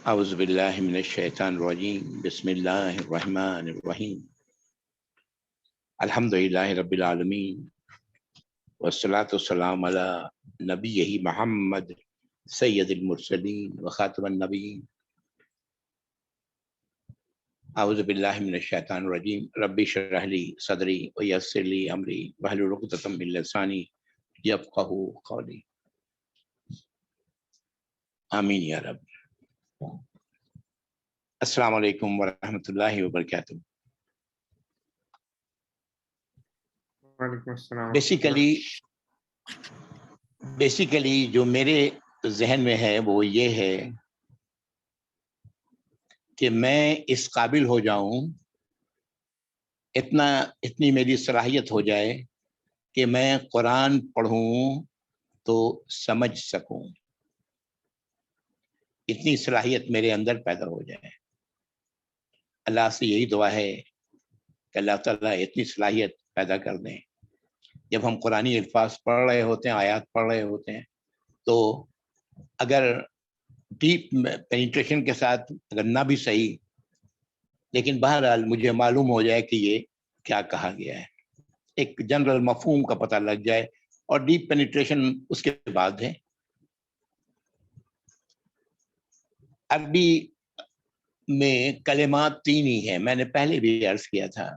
اعوذ باللہ من الشیطان الرجیم بسم اللہ الرحمن الرحیم الحمدللہ رب العالمین والصلاة والسلام علی نبیہ محمد سید المرسلین وخاتم النبیین اعوذ باللہ من الشیطان الرجیم رب اشرح لی صدری ویسر لی امری واحلل عقدۃ من لسانی یفقہوا قولی آمین یا رب۔ السلام علیکم ورحمۃ اللہ وبرکاتہ۔ وعلیکم السلام۔ بیسیکلی جو میرے ذہن میں ہے وہ یہ ہے کہ میں اس قابل ہو جاؤں، اتنی میری صلاحیت ہو جائے کہ میں قرآن پڑھوں تو سمجھ سکوں، اتنی صلاحیت میرے اندر پیدا ہو جائے۔ اللہ سے یہی دعا ہے کہ اللہ تعالیٰ اتنی صلاحیت پیدا کر دیں۔ جب ہم قرآنی الفاظ پڑھ رہے ہوتے ہیں، آیات پڑھ رہے ہوتے ہیں، تو اگر ڈیپ پینیٹریشن کے ساتھ اگر نہ بھی صحیح، لیکن بہرحال مجھے معلوم ہو جائے کہ یہ کیا کہا گیا ہے، ایک جنرل مفہوم کا پتہ لگ جائے، اور ڈیپ پینیٹریشن اس کے بعد ہے۔ عربی میں کلمات تین ہی ہیں، میں نے پہلے بھی عرض کیا تھا،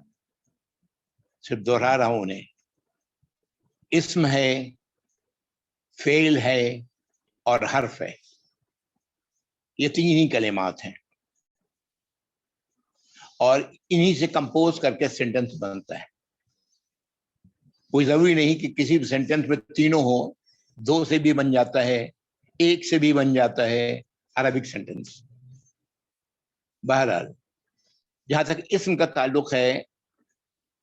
صرف دوہرا رہا ہوں انہیں۔ اسم ہے، فعل ہے اور حرف ہے، یہ تین ہی کلمات ہیں، اور انہی سے کمپوز کر کے سینٹنس بنتا ہے۔ کوئی ضروری نہیں کہ کسی بھی سینٹنس میں تینوں ہو، دو سے بھی بن جاتا ہے، ایک سے بھی بن جاتا ہے عربک سینٹنس۔ بہرحال جہاں تک اسم کا تعلق ہے،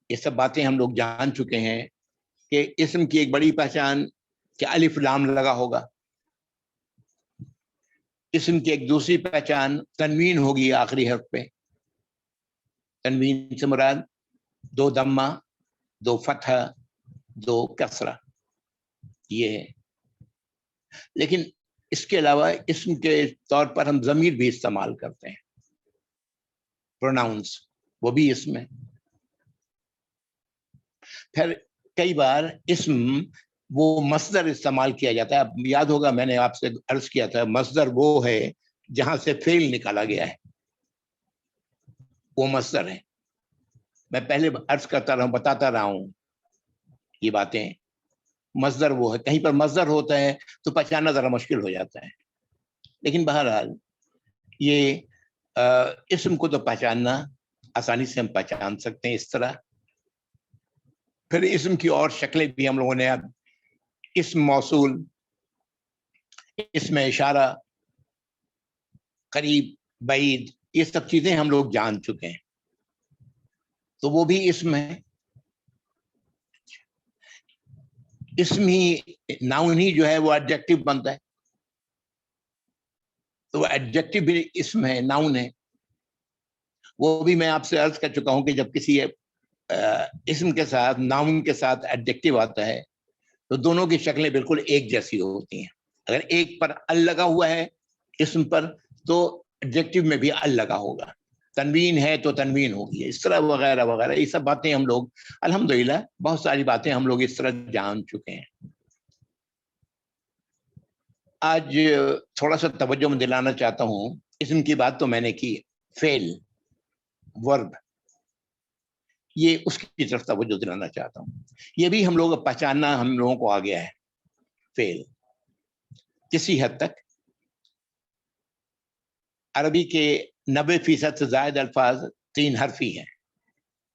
یہ سب باتیں ہم لوگ جان چکے ہیں کہ اسم کی ایک بڑی پہچان کہ الف لام لگا ہوگا۔ اسم کی ایک دوسری پہچان تنوین ہوگی آخری حرف پہ۔ تنوین سے مراد دو ضمہ، دو فتحہ، دو کسرہ، یہ ہے۔ لیکن اس کے علاوہ اسم کے طور پر ہم ضمیر بھی استعمال کرتے ہیں، پروناؤنس، وہ بھی اسم ہے۔ پھر کئی بار اسم وہ مصدر استعمال کیا جاتا ہے۔ اب یاد ہوگا میں نے آپ سے عرض کیا تھا، مصدر وہ ہے جہاں سے فعل نکالا گیا ہے، وہ مصدر ہے۔ میں پہلے عرض کرتا رہا ہوں، بتاتا رہا ہوں یہ باتیں۔ مصدر وہ ہے، کہیں پر مصدر ہوتا ہے تو پہچاننا ذرا مشکل ہو جاتا ہے، لیکن بہرحال یہ اسم کو تو پہچاننا آسانی سے ہم پہچان سکتے ہیں اس طرح۔ پھر اسم کی اور شکلیں بھی ہم لوگوں نے، اب اسم موصول، اسم اشارہ، قریب، بعید، یہ سب چیزیں ہم لوگ جان چکے ہیں، تو وہ بھی اسم ہے۔ اسم ہی، ناؤن ہی جو ہے وہ ایڈجیکٹو بنتا ہے، تو وہ ایڈجیکٹو بھی اسم ہے، ناؤن ہے۔ وہ بھی میں آپ سے عرض کر چکا ہوں کہ جب کسی اسم کے ساتھ، ناؤن کے ساتھ ایڈجیکٹو آتا ہے تو دونوں کی شکلیں بالکل ایک جیسی ہوتی ہیں۔ اگر ایک پر ال لگا ہوا ہے اسم پر، تو ایڈجیکٹو میں بھی ال لگا ہوگا۔ تنوین ہے تو تنوین ہوگی، اس طرح وغیرہ وغیرہ۔ یہ سب باتیں ہم لوگ الحمدللہ، بہت ساری باتیں ہم لوگ اس طرح جان چکے ہیں۔ آج تھوڑا سا توجہ میں دلانا چاہتا ہوں، اسم کی بات تو میں نے کی، فعل، ورب، یہ اس کی طرف توجہ دلانا چاہتا ہوں۔ یہ بھی ہم لوگ پہچاننا ہم لوگوں کو آ گیا ہے۔ فعل کسی حد تک عربی کے 90% سے زائد الفاظ تین حرفی ہیں،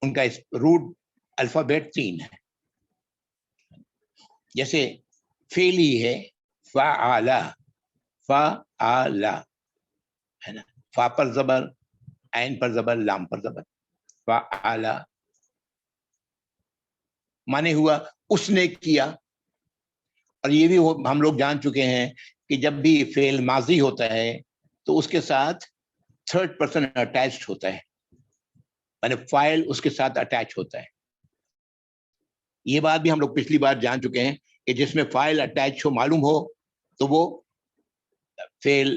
ان کا روٹ الفابیٹ تین ہے۔ جیسے فعلی ہے فعلا، فعلا ہے نا، فا پر زبر، عین پر زبر، لام پر زبر، فعلا مانے ہوا اس نے کیا۔ اور یہ بھی ہم لوگ جان چکے ہیں کہ جب بھی فعل ماضی ہوتا ہے تو اس کے ساتھ تھرڈ پرسن اٹیچڈ ہوتا ہے، یعنی فاعل اس کے ساتھ اٹیچ ہوتا ہے۔ یہ بات بھی ہم لوگ پچھلی بار جان چکے ہیں کہ جس میں فاعل اٹیچ ہو، معلوم ہو، تو وہ فعل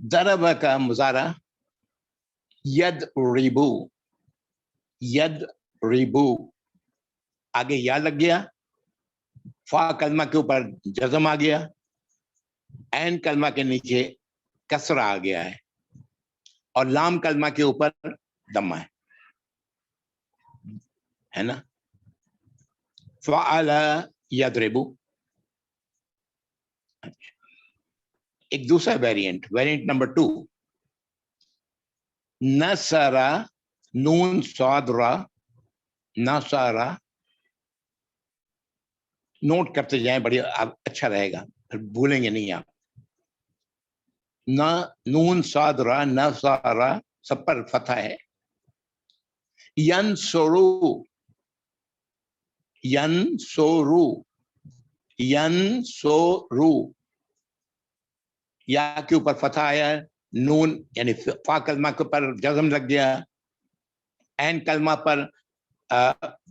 ضرب کا مضارع ید ریبو، ید ریبو، آگے یا لگ گیا، فا کلمہ کے اوپر جزم آ گیا، عین کلمہ کے نیچے کسرہ آ گیا ہے، اور لام کلمہ کے اوپر دمہ ہے نا. فعل یضربو. ایک دوسرا ویریئنٹ نمبر 2، نصرہ، نون صاد را، نصرہ، نوٹ کرتے جائیں، بڑی اچھا رہے گا، پھر بھولیں گے نہیں آپ. نون صاد را، نصرہ، سب پر فتح ہے. ینصرو، ینصرو، ینصرو، یا کے اوپر فتح آیا، نون یعنی فا کلمہ کے اوپر جزم لگ گیا، عین کلمہ پر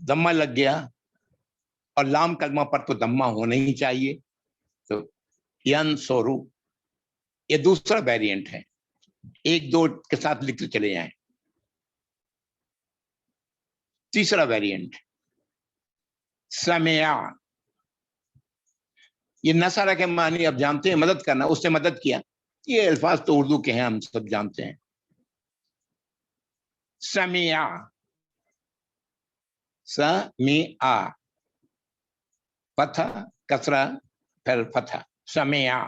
دمہ لگ گیا، اور لام کلمہ پر تو دمہ ہونا ہی چاہیے، تو ینصرو. یہ دوسرا ویریئنٹ ہے، ایک دو کے ساتھ لکھتے چلے جائیں. تیسرا ویریئنٹ سمع. یہ نصرہ کے معنی اب جانتے ہیں، مدد کرنا، اس نے مدد کیا. یہ الفاظ تو اردو کے ہیں، ہم سب جانتے ہیں. سمع، سمع، فتح کسرہ پھر فتح، سمع.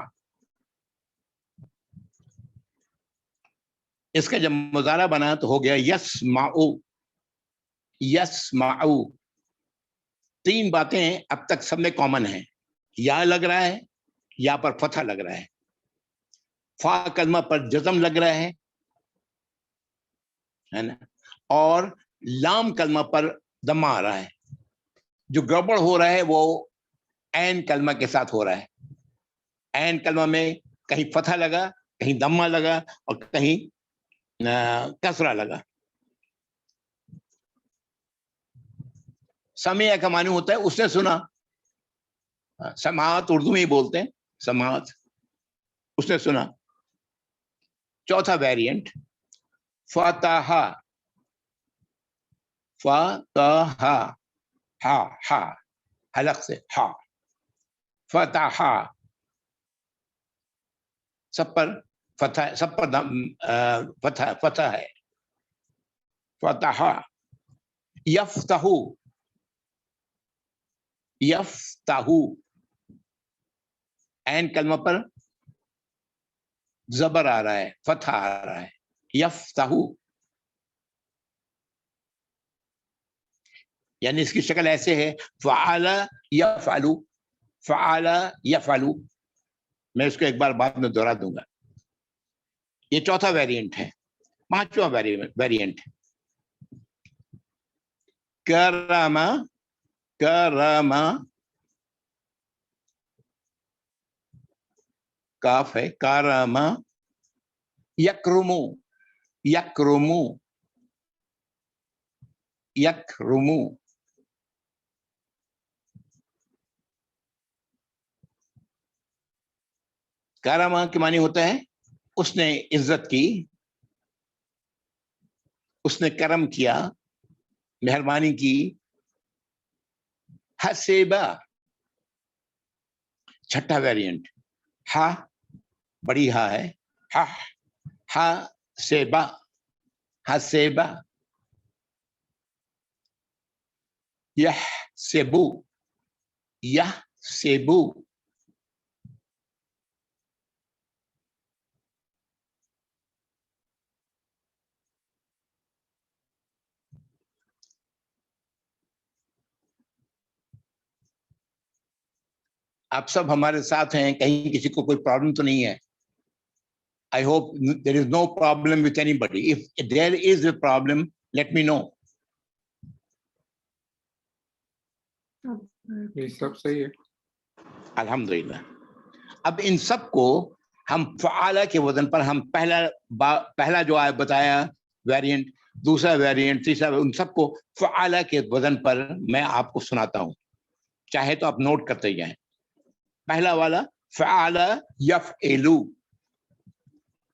اس کا جب مضارع بنا تو ہو گیا یسمعو، یسمعو. 3 باتیں اب تک سب میں کامن ہیں، یا لگ رہا ہے، یا پر فتح لگ رہا ہے، فا کلمہ پر جزم لگ رہا ہے نا، اور لام کلمہ پر دمہ آ رہا ہے. جو گڑبڑ ہو رہا ہے وہ عین کلمہ کے ساتھ ہو رہا ہے. عین کلمہ میں کہیں فتح لگا، کہیں دمہ لگا، اور کہیں کسرہ لگا. سمع کا معنی ہوتا ہے اس نے سنا، سماعت اردو میں ہی بولتے ہیں، سماعت، اس نے سنا. چوتھا ویریئنٹ فتح، فتح، ہا، ہا، حلق سے ہا، فتح، سب پر فتح، سب پر فتح، فتح ہے. فتح. یفتح، یفتح، عین کلمہ پر زبر آ رہا ہے، فتح آ رہا ہے، یفتح. یعنی اس کی شکل ایسے ہے، فعل یفعل، فعل یفعل. میں اس کو ایک بار بعد میں دوہرا دوں گا. یہ چوتھا ویریئنٹ ہے. 5واں ویریئنٹ کرم، کرم، کاف ہے، کرم، یکرم، یکرم، یکرم. کرم کے معنی ہوتا ہے اس نے عزت کی، اس نے کرم کیا، مہربانی کی. حسیبہ، چھٹا ویریئنٹ، ہا، بڑی ہا ہے، ہا، حسیبہ، حسیبہ. یحسبو، یحسبو. آپ سب ہمارے ساتھ ہیں، کہیں کسی کو کوئی پرابلم تو نہیں ہے؟ I hope there is no problem with anybody. If there is a problem, let me know. یہ سب صحیح ہے. الحمدللہ. اب ان سب کو ہم فعالہ کے وزن پر، ہم پہلا جو آیا بتایا ویریئنٹ، دوسرا ویریئنٹ، تیسرا، ان سب کو فعالہ کے وزن پر میں آپ کو سناتا ہوں، چاہے تو آپ نوٹ کرتے جائیں. پہلا والا فعل یفعل،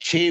6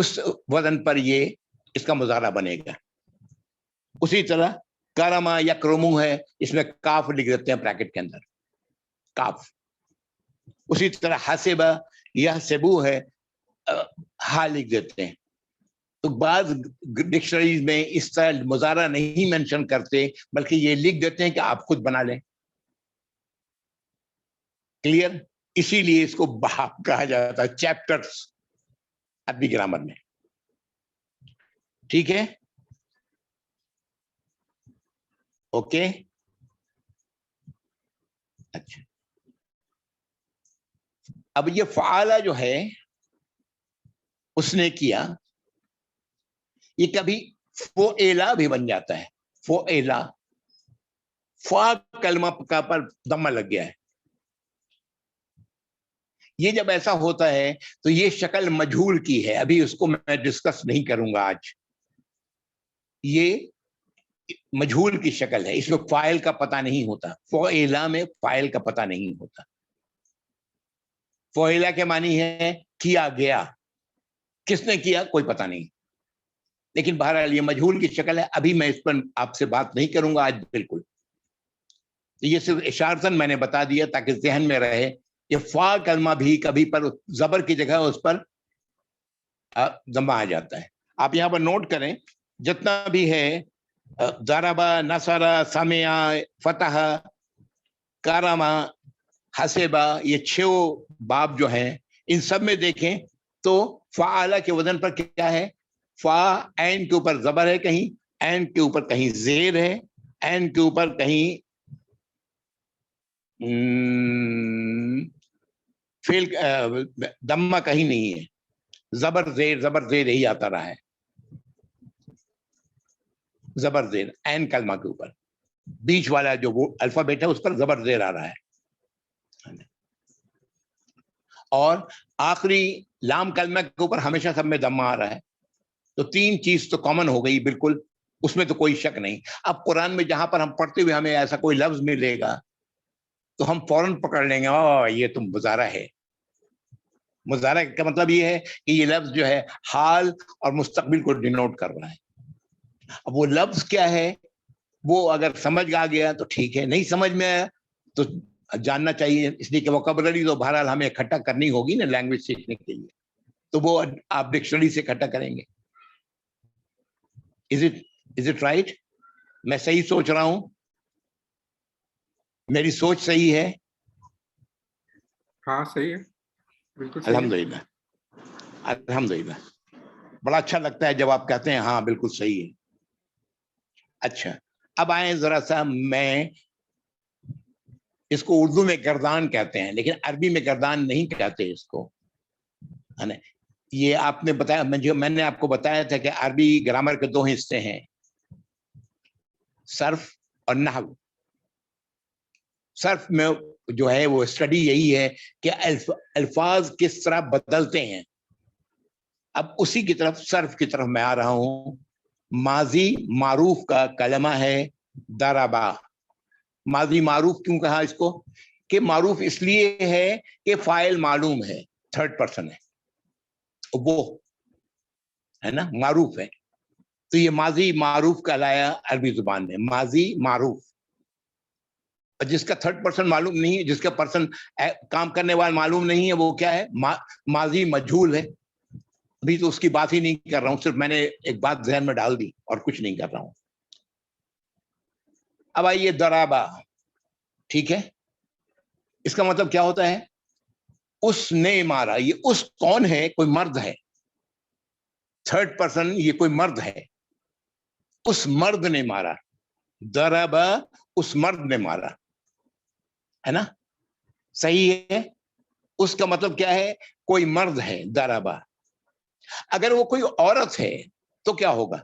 اس وزن پر یہ اس کا مظاہرہ بنے گا. اسی طرح کرما یا کرومو ہے, اس میں کاف لکھ دیتے ہیں بریکٹ کے اندر, کاف. اسی طرح حسبہ یا سبو ہے, ہا لکھ دیتے ہیں. تو بعض ڈکشنریز میں اس طرح مظاہرہ نہیں مینشن کرتے, بلکہ یہ لکھ دیتے ہیں کہ آپ خود بنا لیں. کلیئر؟ اسی لیے اس کو باب کہا جاتا ہے, چیپٹرز عربی گرامر میں. ٹھیک ہے, اوکے. اچھا, اب یہ فعالہ جو ہے اس نے کیا, یہ کبھی فعلا بھی بن جاتا ہے. فعلا, فا کلمہ کا پر دمہ لگ گیا ہے. یہ جب ایسا ہوتا ہے تو یہ شکل مجہول کی ہے, ابھی اس کو میں ڈسکس نہیں کروں گا آج. یہ مجہول کی شکل ہے, اس میں فاعل کا پتہ نہیں ہوتا. فعلا میں فاعل کا پتہ نہیں ہوتا. فعلا کے معنی ہے کیا گیا, کس نے کیا کوئی پتہ نہیں. لیکن بہرحال یہ مجہول کی شکل ہے, ابھی میں اس پر آپ سے بات نہیں کروں گا آج بالکل. یہ صرف اشارتاً میں نے بتا دیا تاکہ ذہن میں رہے. یہ فا کلمہ بھی کبھی پر زبر کی جگہ اس پر ضمہ آ جاتا ہے. آپ یہاں پر نوٹ کریں, جتنا بھی ہے ضربہ, نصرہ, سمع, فتح, کرما, حسبہ, یہ 6 باب جو ہیں ان سب میں دیکھیں تو فعالہ کے وزن پر کیا ہے؟ فا عین کے اوپر زبر ہے, کہیں عین کے اوپر کہیں زیر ہے, عین کے اوپر کہیں فیل دمہ کہیں نہیں ہے, زبر زیر یہی آتا رہا ہے. زبر زیر عین کلمہ کے اوپر, بیچ والا جو وہ الفابیٹ ہے اس پر زبر زیر آ رہا ہے. اور آخری لام کلمہ کے اوپر ہمیشہ سب میں دمہ آ رہا ہے. تو 3 چیز تو کامن ہو گئی بالکل, اس میں تو کوئی شک نہیں. اب قرآن میں جہاں پر ہم پڑھتے ہوئے ہمیں ایسا کوئی لفظ ملے گا تو ہم فوراً پکڑ لیں گے, یہ تو مظاہرہ ہے. مظاہرہ کا مطلب یہ ہے کہ یہ لفظ جو ہے حال اور مستقبل کو ڈینوٹ کر رہا ہے. اب وہ لفظ کیا ہے وہ اگر سمجھ آ گیا تو ٹھیک ہے, نہیں سمجھ میں آیا تو جاننا چاہیے, اس لیے کہ ووکیبلری تو بہرحال ہمیں اکٹھا کرنی ہوگی نا لینگویج سیکھنے کے لیے, تو وہ آپ ڈکشنری سے اکٹھا کریں گے. Is it right? میں صحیح سوچ رہا ہوں؟ میری سوچ صحیح ہے؟ ہاں صحیح ہے, بالکل صحیح ہے. الحمدللہ, الحمدللہ. بڑا اچھا لگتا ہے جب آپ کہتے ہیں ہاں بالکل صحیح ہے. اچھا, اب آئیں ذرا سا, میں اس کو اردو میں گردان کہتے ہیں لیکن عربی میں گردان نہیں کہتے اس کو, ہے نا. یہ آپ نے بتایا, میں نے آپ کو بتایا تھا کہ عربی گرامر کے 2 حصے ہیں, صرف اور نحو. صرف میں جو ہے وہ اسٹڈی یہی ہے کہ الفاظ کس طرح بدلتے ہیں. اب اسی کی طرف, صرف کی طرف میں آ رہا ہوں. ماضی معروف کا کلمہ ہے ضربا. ماضی معروف کیوں کہا اس کو؟ کہ معروف اس لیے ہے کہ فاعل معلوم ہے, 3rd پرسن ہے, وہ ہے نا, معروف ہے. تو یہ ماضی معروف کہلایا عربی زبان میں, ماضی معروف. جس کا 3rd پرسن معلوم نہیں ہے, جس کا پرسن کام کرنے والا معلوم نہیں ہے, وہ کیا ہے؟ ماضی مجہول ہے. ابھی تو اس کی بات ہی نہیں کر رہا ہوں, صرف میں نے ایک بات ذہن میں ڈال دی اور کچھ نہیں کر رہا ہوں. اب آئیے ضربا, ٹھیک ہے, اس کا مطلب کیا ہوتا ہے؟ اس نے مارا. یہ اس کون ہے؟ کوئی مرد ہے, 3rd پرسن, یہ کوئی مرد ہے. اس مرد نے مارا. ضربا, اس مرد نے مارا, ہے نا, صحیح ہے. اس کا مطلب کیا ہے؟ کوئی مرد ہے, ضربا. اگر وہ کوئی عورت ہے تو کیا ہوگا؟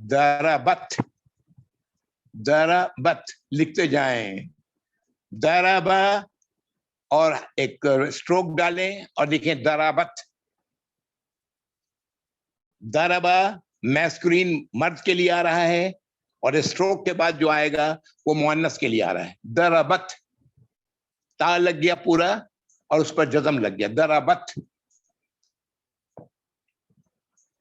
ضربت. ضربت لکھتے جائیں, ضربا اور ایک اسٹروک ڈالیں اور لکھیں ضربت. ضربا میسکولین مرد کے لیے آ رہا ہے اور اسٹروک کے بعد جو آئے گا وہ مؤنث کے لیے آ رہا ہے. ضربت, تا لگ گیا پورا اور اس پر جزم لگ گیا, ضربت.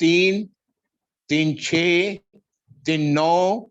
3, 3 6, 3 9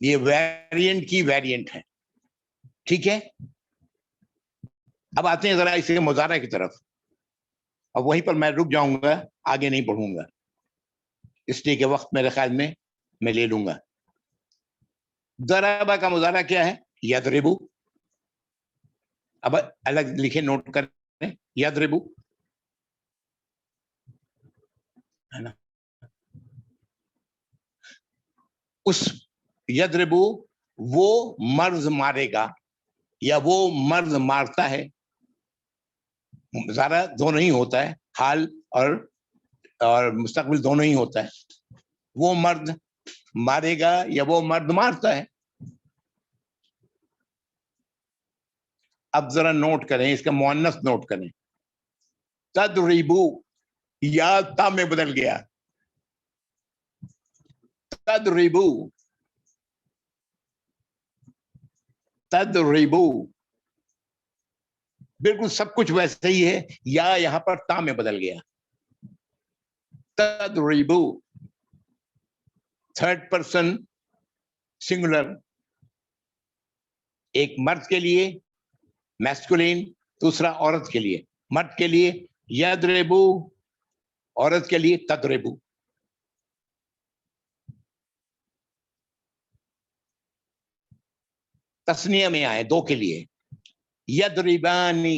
یہ ویریئنٹ کی ویریئنٹ ہے. ٹھیک ہے, اب آتے ہیں ذرا اسے مضارع کی طرف, اور وہیں پر میں رک جاؤں گا, آگے نہیں پڑھوں گا, اس لیے کہ وقت میرے خیال میں لے لوں گا. ضربہ کا مضارع کیا ہے؟ یضربو. اب الگ لکھے, نوٹ کریں, یضربو ہے نا. اس یضربو وہ مرد مارے گا یا وہ مرد مارتا ہے, ذرا دونوں ہی ہوتا ہے, حال اور مستقبل دونوں ہی ہوتا ہے. وہ مرد مارے گا یا وہ مرد مارتا ہے. اب ذرا نوٹ کریں, اس کا مؤنث نوٹ کریں. تضربو, یا تا میں بدل گیا. تضربو, تضربو, بالکل سب کچھ ویسے ہی ہے, یا یہاں پر تا میں بدل گیا. تضربو, تھرڈ پرسن سنگولر, ایک مرد کے لیے میسکولین, دوسرا عورت کے لیے. مرد کے لیے یضربو, عورت کے لیے تضربو. تسنیہ میں آئے دو کے لیے, یضربانی,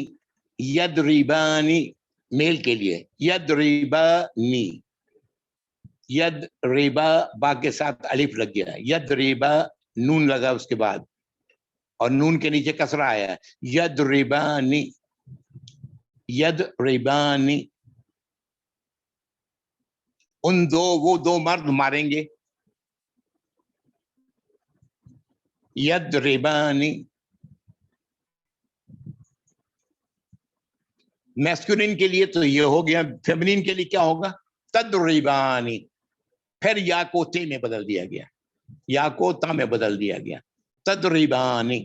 یضربانی میل کے لیے, یضربانی, یضربا با کے ساتھ الف لگ گیا, یضربا نون لگا اس کے بعد, اور نون کے نیچے کسرہ آیا, یضربانی, یضربانی. ان دو, وہ دو مرد ماریں گے. یضربانی. میسکولین کے لیے تو یہ ہو گیا, فیمنین کے لیے کیا ہوگا؟ تضربانی. پھر یا کو تے میں بدل دیا گیا, یا کو تا میں بدل دیا گیا. تضربانی.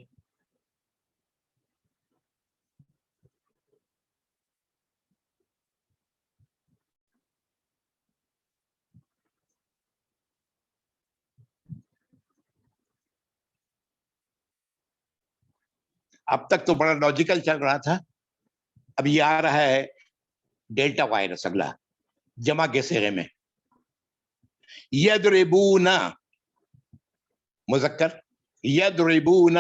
اب تک تو بڑا لاجیکل چل رہا تھا, اب یہ آ رہا ہے ڈیلٹا وائرس اگلا, جمع کے صیغے میں. یضربون مذکر, یضربون,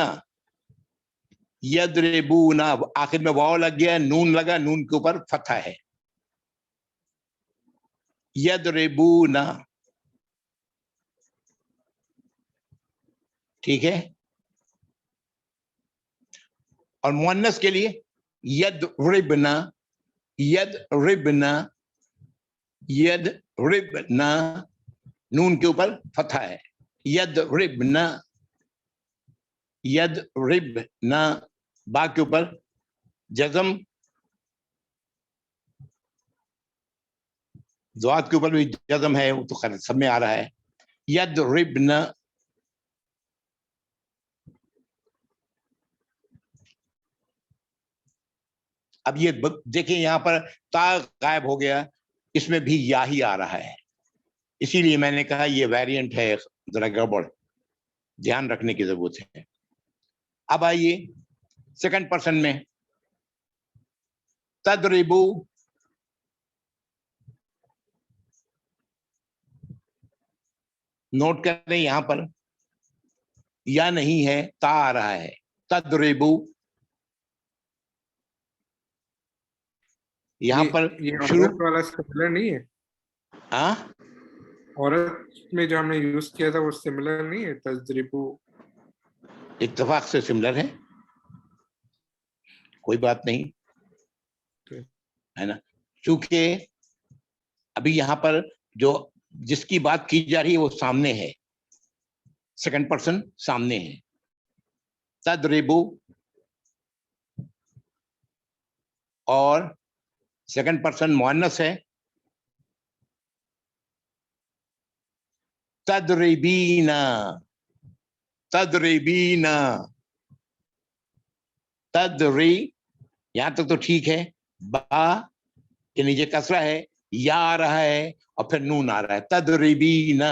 یضربون, آخر میں واو لگ گیا, نون لگا, نون کے اوپر فتحہ ہے. یضربون, ٹھیک ہے. اور مؤنث کے لیے یضربنا, یضربنا, یضربنا, نون کے اوپر فتحہ ہے. یضربنا, یضربنا, با کے اوپر جزم, ذوات کے اوپر بھی جزم ہے, وہ تو خیر سب میں آ رہا ہے. یضربنا. اب یہ دیکھیں یہاں پر تا غائب ہو گیا, اس میں بھی یا ہی آ رہا ہے, اسی لیے میں نے کہا یہ ویریئنٹ ہے, ذرا گڑبڑ, دھیان رکھنے کی ضرورت ہے. اب آئیے سیکنڈ پرسن میں, تضربو, نوٹ کریں یہاں پر یا نہیں ہے, تا آ رہا ہے. تضربو, یہاں پر شروع والا سملر نہیں ہے, ہاں, عورت میں جو ہم نے یوز کیا تھا وہ سملر نہیں ہے تضربو؟ اتفاق سے سملر ہے, کوئی بات نہیں ہے نا, چونکہ ابھی یہاں پر جو جس کی بات کی جا رہی ہے وہ سامنے ہے, سیکنڈ پرسن سامنے ہے. تضربو, اور سیکنڈ پرسن مؤنث ہے. تضربینا, تضربینا, تضری, یہاں تک تو ٹھیک ہے. با کے نیچے کسرہ ہے, یا آ رہا ہے, اور پھر نون آ رہا ہے. تضربینا,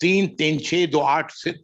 3, 3, 6, 2, 8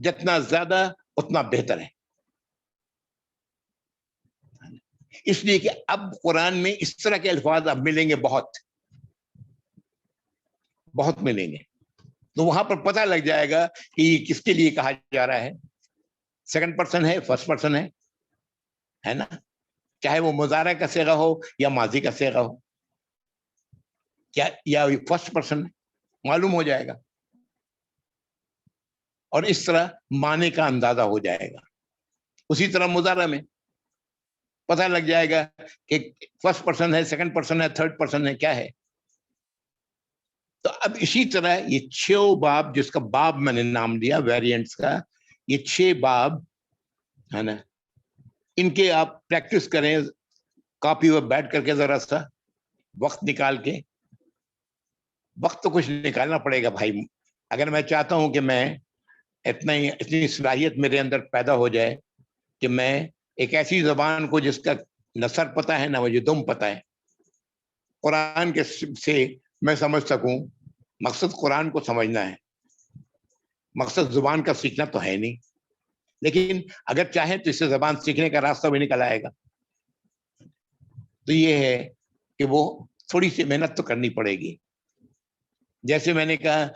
جتنا زیادہ اتنا بہتر ہے. اس لیے کہ اب قرآن میں اس طرح کے الفاظ اب ملیں گے، بہت بہت ملیں گے. تو وہاں پر پتہ لگ جائے گا کہ یہ کس کے لیے کہا جا رہا ہے، سیکنڈ پرسن ہے، فرسٹ پرسن ہے نا، چاہے وہ مضارع کا صیغہ ہو یا ماضی کا صیغہ ہو، کیا یا فرسٹ پرسن معلوم ہو جائے گا. اور اس طرح معنی کا اندازہ ہو جائے گا. اسی طرح مضارع میں پتہ لگ جائے گا کہ فرسٹ پرسن ہے، سیکنڈ پرسن ہے، تھرڈ پرسن ہے، کیا ہے. تو اب اسی طرح یہ 6 باب، جس کا باب میں نے نام دیا ویریئنٹس کا، یہ 6 باب ہے نا، ان کے آپ پریکٹس کریں کاپی پر بیٹھ کر کے، ذرا سا وقت نکال کے. وقت تو کچھ نکالنا پڑے گا بھائی. اگر میں چاہتا ہوں کہ میں اتنی صلاحیت میرے اندر پیدا ہو جائے کہ میں ایک ایسی زبان کو جس کا نہ سر پتہ ہے نہ مجھے دم پتہ ہے، قرآن کے سے میں سمجھ سکوں. مقصد قرآن کو سمجھنا ہے، مقصد زبان کا سیکھنا تو ہے نہیں. لیکن اگر چاہیں تو اس سے زبان سیکھنے کا راستہ بھی نکل آئے گا. تو یہ ہے کہ وہ تھوڑی سی محنت تو کرنی پڑے گی. جیسے میں نے کہا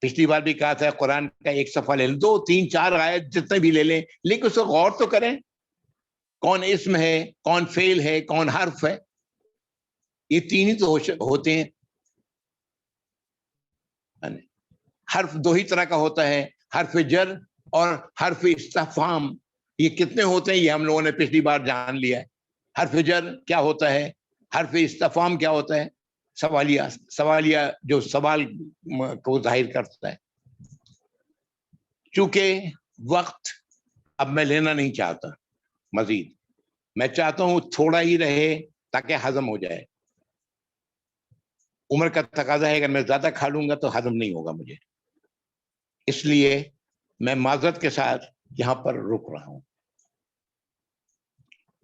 پچھلی بار بھی کہا تھا، قرآن کا ایک صفحہ لے لیں، 2 3 4 آیت جتنے بھی لے لیں، لیکن اس کو غور تو کریں، کون اسم ہے، کون فعل ہے، کون حرف ہے. یہ 3 ہی تو ہوتے ہیں. حرف 2 ہی طرح کا ہوتا ہے، حرف جر اور حرف استفہام. یہ کتنے ہوتے ہیں یہ ہم لوگوں نے پچھلی بار جان لیا ہے. حرف جر کیا ہوتا ہے، حرف استفہام کیا ہوتا ہے، سوالیہ جو سوال کو ظاہر کرتا ہے. چونکہ وقت اب میں لینا نہیں چاہتا مزید، میں چاہتا ہوں تھوڑا ہی رہے تاکہ ہضم ہو جائے. عمر کا تقاضا ہے، اگر میں زیادہ کھا لوں گا تو ہضم نہیں ہوگا مجھے. اس لیے میں معذرت کے ساتھ یہاں پر رک رہا ہوں.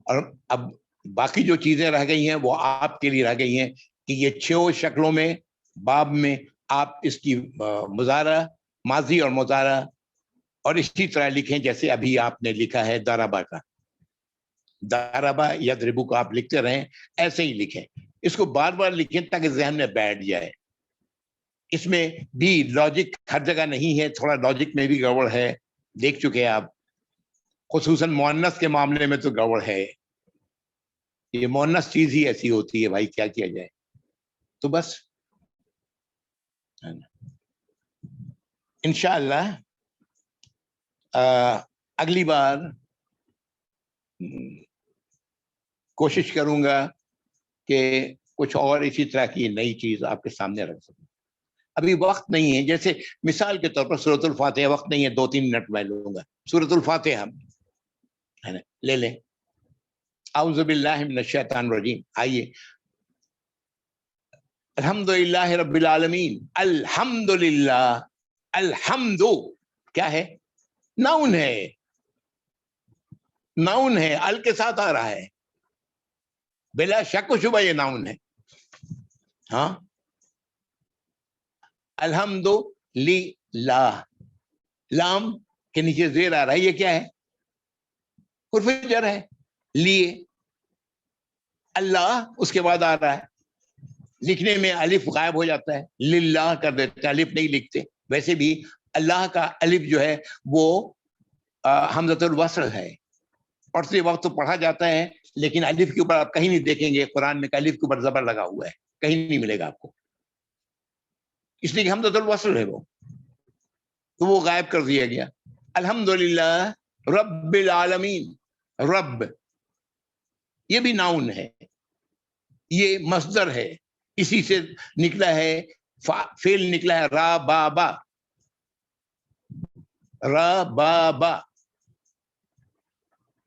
اور اب باقی جو چیزیں رہ گئی ہیں وہ آپ کے لیے رہ گئی ہیں کہ یہ 6 شکلوں میں باب میں آپ اس کی مضارع، ماضی اور مضارع، اور اسی طرح لکھیں جیسے ابھی آپ نے لکھا ہے دارابا کا. دارابا یا دربو کو آپ لکھتے رہیں، ایسے ہی لکھیں. اس کو بار بار لکھیں تاکہ ذہن میں بیٹھ جائے. اس میں بھی لاجک ہر جگہ نہیں ہے، تھوڑا لاجک میں بھی گڑبڑ ہے، دیکھ چکے آپ. خصوصاً مؤنث کے معاملے میں تو گڑبڑ ہے. یہ مؤنث چیز ہی ایسی ہوتی ہے بھائی، کیا کیا جائے. تو بس انشاءاللہ اگلی بار کوشش کروں گا کہ کچھ اور اسی طرح کی نئی چیز آپ کے سامنے رکھ سکوں. ابھی وقت نہیں ہے. جیسے مثال کے طور پر سورۃ الفاتحہ، وقت نہیں ہے، 2-3 منٹ میں لوں گا. سورۃ الفاتحہ ہے نا، لے لیں. اعوذ باللہ من الشیطان الرجیم. آئیے، الحمدللہ رب العالمین. الحمدللہ، الحمد کیا ہے؟ ناؤن ہے. ناؤن ہے، ال کے ساتھ آ رہا ہے، بلا شک و شبہ یہ ناؤن ہے. ہاں، الحمد للہ، لام کے نیچے زیر آ رہا ہے، یہ کیا ہے؟ حرف جر ہے. لیے، اللہ اس کے بعد آ رہا ہے. لکھنے میں الف غائب ہو جاتا ہے، للہ کر دیتے، الف نہیں لکھتے. ویسے بھی اللہ کا الف جو ہے وہ حمزۃ الوصل ہے. پڑھتے وقت تو پڑھا جاتا ہے، لیکن الف کے اوپر آپ کہیں نہیں دیکھیں گے قرآن میں کہ الف کے اوپر زبر لگا ہوا ہے، کہیں نہیں ملے گا آپ کو. اس لیے کہ حمزۃ الوصل ہے وہ، تو وہ غائب کر دیا گیا. الحمدللہ رب العالمین. رب یہ بھی ناؤن ہے، یہ مصدر ہے، اسی سے نکلا ہے فعل، نکلا ہے را با با. را با با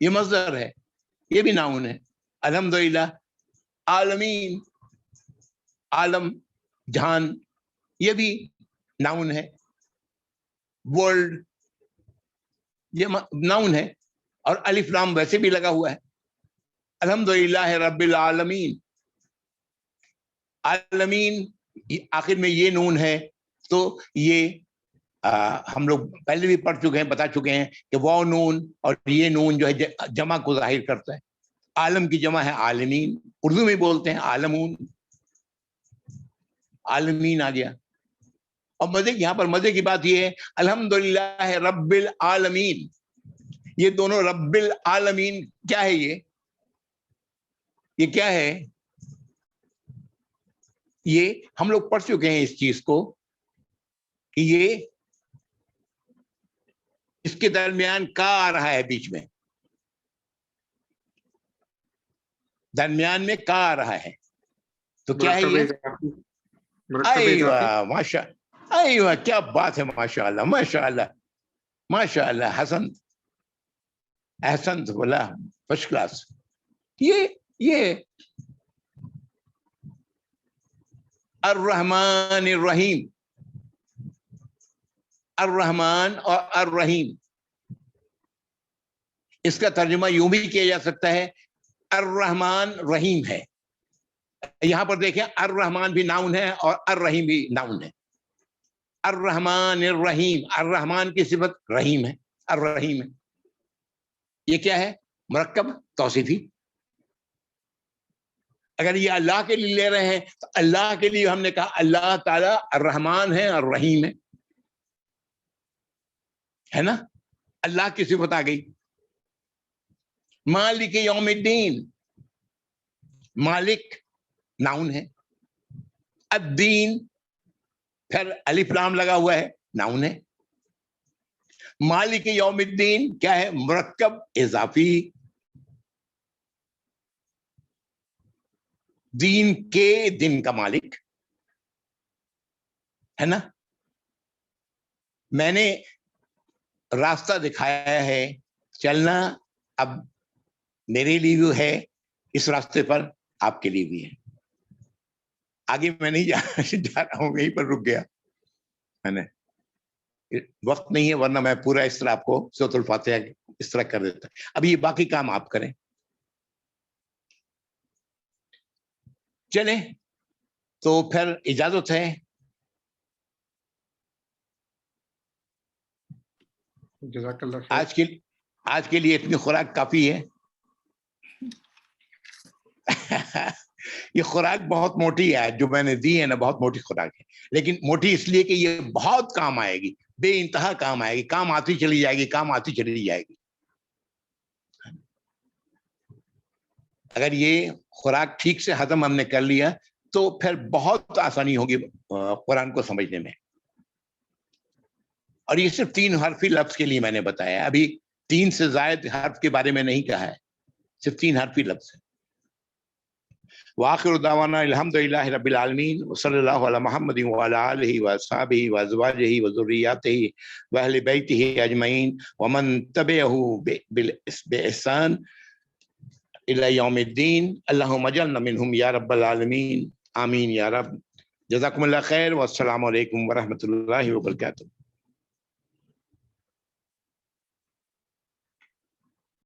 یہ مصدر ہے، یہ بھی ناؤن ہے. الحمدللہ عالمین، عالم جہان، یہ بھی ناؤن ہے. ورلڈ یہ ناؤن ہے، اور الف لام ویسے بھی لگا ہوا ہے. الحمدللہ رب العالمین. عالمین آخر میں یہ نون ہے، تو یہ ہم لوگ پہلے بھی پڑھ چکے ہیں، بتا چکے ہیں کہ وہ نون اور یہ نون جو ہے جمع کو ظاہر کرتا ہے. عالم کی جمع ہے عالمین، اردو میں بولتے ہیں عالمون، عالمین آ گیا. اور مزے یہاں پر مزے کی بات یہ ہے الحمدللہ رب العالمین، یہ دونوں رب العالمین کیا ہے؟ یہ کیا ہے؟ یہ ہم لوگ پڑھ چکے ہیں اس چیز کو کہ یہ اس کے درمیان کا آ رہا ہے، بیچ میں درمیان میں کا آ رہا ہے، تو کیا ہے یہ؟ ایوہ ماشاء، ایوہ کیا بات ہے، ماشاء اللہ ماشاء اللہ ماشاء اللہ، حسن احسن بولا، فرسٹ کلاس. یہ الرحمن الرحیم، الرحمن اور الرحیم، اس کا ترجمہ یوں بھی کیا جا سکتا ہے الرحمن رحیم ہے. یہاں پر دیکھیں الرحمن بھی ناؤن ہے اور الرحیم بھی ناؤن ہے. الرحمن الرحیم، الرحمن کی صفت رحیم ہے، الرحیم ہے. یہ کیا ہے؟ مرکب توصیفی. اگر یہ اللہ کے لیے لے رہے ہیں تو اللہ کے لیے ہم نے کہا اللہ تعالیٰ الرحمن ہے اور رحیم ہے نا. اللہ کی صفت آ گئی. مالک یوم الدین، مالک ناؤن ہے، الدین پھر الف لام لگا ہوا ہے، ناؤن ہے. مالک یوم الدین کیا ہے؟ مرکب اضافی. دین کے دن کا مالک ہے نا. میں نے راستہ دکھایا ہے، چلنا اب میرے لیے بھی ہے اس راستے پر، آپ کے لیے بھی ہے. آگے میں نہیں جا رہا ہوں، یہیں پر رک گیا ہے نا. وقت نہیں ہے، ورنہ میں پورا اس طرح آپ کو سورۃ الفاتحہ اس طرح کر دیتا. اب یہ باقی کام آپ کریں. چلیں تو پھر اجازت ہے. جزاک اللہ خیر. آج کے لیے اتنی خوراک کافی ہے. یہ خوراک بہت موٹی ہے جو میں نے دی ہے نا، بہت موٹی خوراک ہے، لیکن موٹی اس لیے کہ یہ بہت کام آئے گی، بے انتہا کام آئے گی، کام آتی چلی جائے گی، کام آتی چلی جائے گی. اگر یہ خوراک ٹھیک سے ہضم ہم نے کر لیا تو پھر بہت آسانی ہوگی قرآن کو سمجھنے میں. اور یہ صرف 3 حرفی لفظ کے لیے میں نے بتایا، ابھی 3 سے زائد حرف کے بارے میں نہیں کہا ہے، صرف 3 حرفی لفظ ہے. وآخر دعوانا الحمدللہ رب العالمین وصلی اللہ علی محمد وعلی آلہ واصحابہ وازواجہ وذریاتہ واہل بیتہ اجمعین ومن تبعہ بإحسان الی یوم الدین. اللہم اجعلنا منہم یا رب العالمین، آمین یا رب. جزاکم اللہ خیر والسلام علیکم ورحمۃ اللہ وبرکاتہ.